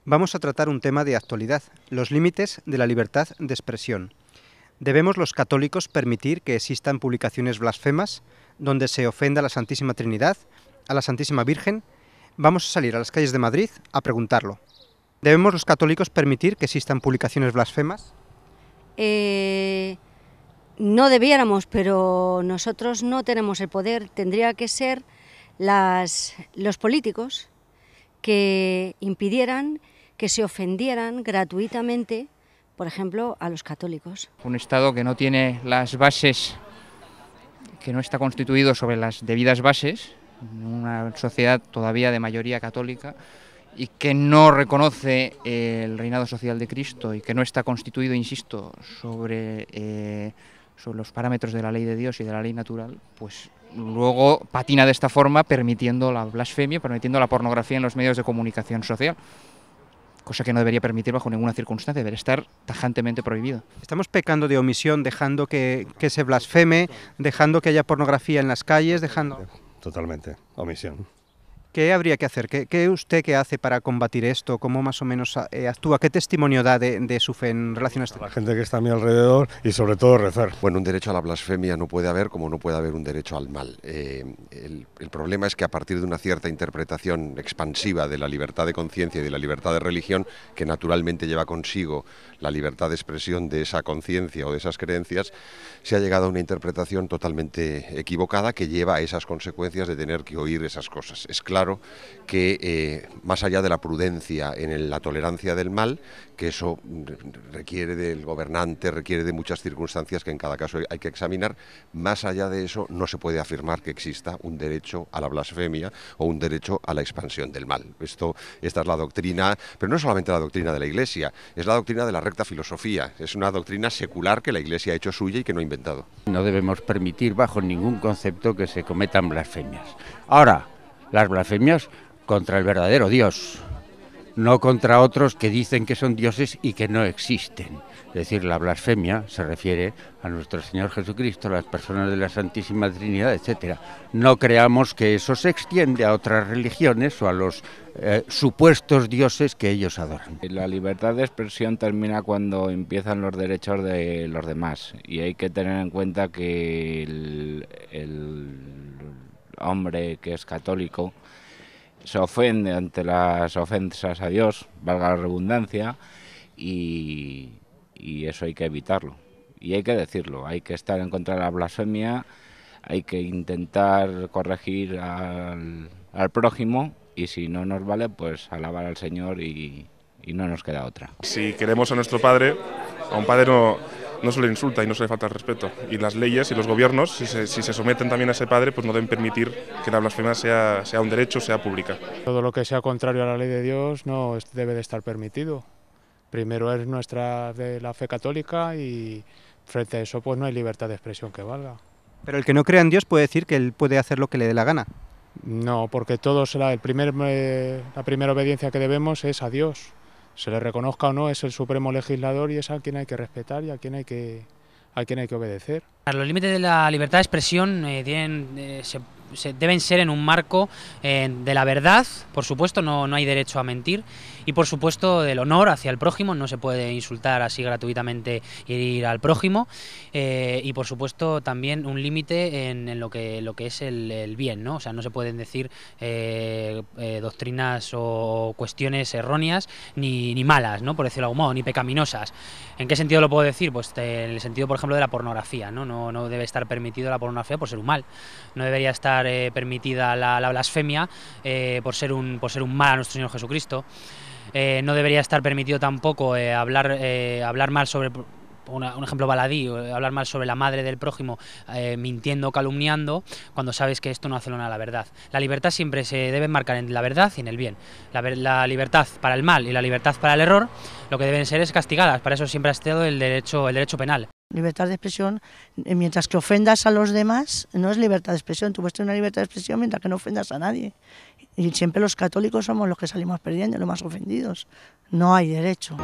Vamos a tratar un tema de actualidad, los límites de la libertad de expresión. ¿Debemos los católicos permitir que existan publicaciones blasfemas donde se ofenda a la Santísima Trinidad, a la Santísima Virgen? Vamos a salir a las calles de Madrid a preguntarlo. ¿Debemos los católicos permitir que existan publicaciones blasfemas? No debiéramos, pero nosotros no tenemos el poder. Tendría que ser los políticos que impidieran que se ofendieran gratuitamente, por ejemplo, a los católicos. Un Estado que no tiene las bases, que no está constituido sobre las debidas bases, una sociedad todavía de mayoría católica y que no reconoce el reinado social de Cristo y que no está constituido, insisto, sobre los parámetros de la ley de Dios y de la ley natural, pues luego patina de esta forma, permitiendo la blasfemia, permitiendo la pornografía en los medios de comunicación social, cosa que no debería permitir bajo ninguna circunstancia, debería estar tajantemente prohibido. Estamos pecando de omisión, dejando que se blasfeme, dejando que haya pornografía en las calles, dejando... Totalmente, omisión. ¿Qué habría que hacer? ¿Qué usted qué hace para combatir esto? ¿Cómo más o menos actúa? ¿Qué testimonio da de su fe en relación a esto? La gente que está a mi alrededor y sobre todo rezar. Bueno, un derecho a la blasfemia no puede haber como no puede haber un derecho al mal. El problema es que a partir de una cierta interpretación expansiva de la libertad de conciencia y de la libertad de religión, que naturalmente lleva consigo la libertad de expresión de esa conciencia o de esas creencias, se ha llegado a una interpretación totalmente equivocada que lleva a esas consecuencias de tener que oír esas cosas. Es claro que más allá de la prudencia en la tolerancia del mal, que eso requiere del gobernante, requiere de muchas circunstancias que en cada caso hay que examinar, más allá de eso no se puede afirmar que exista un derecho a la blasfemia o un derecho a la expansión del mal. Esta es la doctrina, pero no solamente la doctrina de la Iglesia, es la doctrina de la recta filosofía, es una doctrina secular que la Iglesia ha hecho suya y que no ha inventado. No debemos permitir bajo ningún concepto que se cometan blasfemias. Ahora, las blasfemias contra el verdadero Dios, no contra otros que dicen que son dioses y que no existen. Es decir, la blasfemia se refiere a nuestro Señor Jesucristo, a las personas de la Santísima Trinidad, etc. No creamos que eso se extiende a otras religiones o a los supuestos dioses que ellos adoran. La libertad de expresión termina cuando empiezan los derechos de los demás y hay que tener en cuenta que el hombre que es católico se ofende ante las ofensas a Dios, valga la redundancia, y eso hay que evitarlo. Y hay que decirlo, hay que estar en contra de la blasfemia, hay que intentar corregir al prójimo y si no nos vale, pues alabar al Señor y no nos queda otra. Si queremos a nuestro Padre, a un Padre no se le insulta y no se le falta el respeto. Y las leyes y los gobiernos, si se someten también a ese padre, pues no deben permitir que la blasfemia sea un derecho, sea pública. Todo lo que sea contrario a la ley de Dios no debe de estar permitido. Primero es nuestra de la fe católica y frente a eso pues no hay libertad de expresión que valga. Pero el que no crea en Dios puede decir que él puede hacer lo que le dé la gana. No, porque todos la primera obediencia que debemos es a Dios. Se le reconozca o no, es el supremo legislador y es a quien hay que respetar y a quien hay que obedecer. Los límites de la libertad de expresión deben ser en un marco de la verdad, por supuesto, no hay derecho a mentir, y por supuesto del honor hacia el prójimo, no se puede insultar así gratuitamente y herir al prójimo, y por supuesto también un límite en lo que es el bien, ¿no? O sea, no se pueden decir doctrinas o cuestiones erróneas ni malas, ¿no? Por decirlo de algún modo, ni pecaminosas. ¿En qué sentido lo puedo decir? Pues en el sentido, por ejemplo, de la pornografía, ¿no? No debe estar permitido la pornografía por ser un mal, no debería estar permitida la blasfemia por ser un mal a nuestro Señor Jesucristo. No debería estar permitido tampoco hablar mal sobre, un ejemplo baladí, hablar mal sobre la madre del prójimo mintiendo, calumniando, cuando sabes que esto no hace honor a la verdad. La libertad siempre se debe marcar en la verdad y en el bien. La libertad para el mal y la libertad para el error, lo que deben ser es castigadas. Para eso siempre ha estado el derecho penal. Libertad de expresión, mientras que ofendas a los demás, no es libertad de expresión. Tú puedes tener una libertad de expresión mientras que no ofendas a nadie. Y siempre los católicos somos los que salimos perdiendo, los más ofendidos. No hay derecho.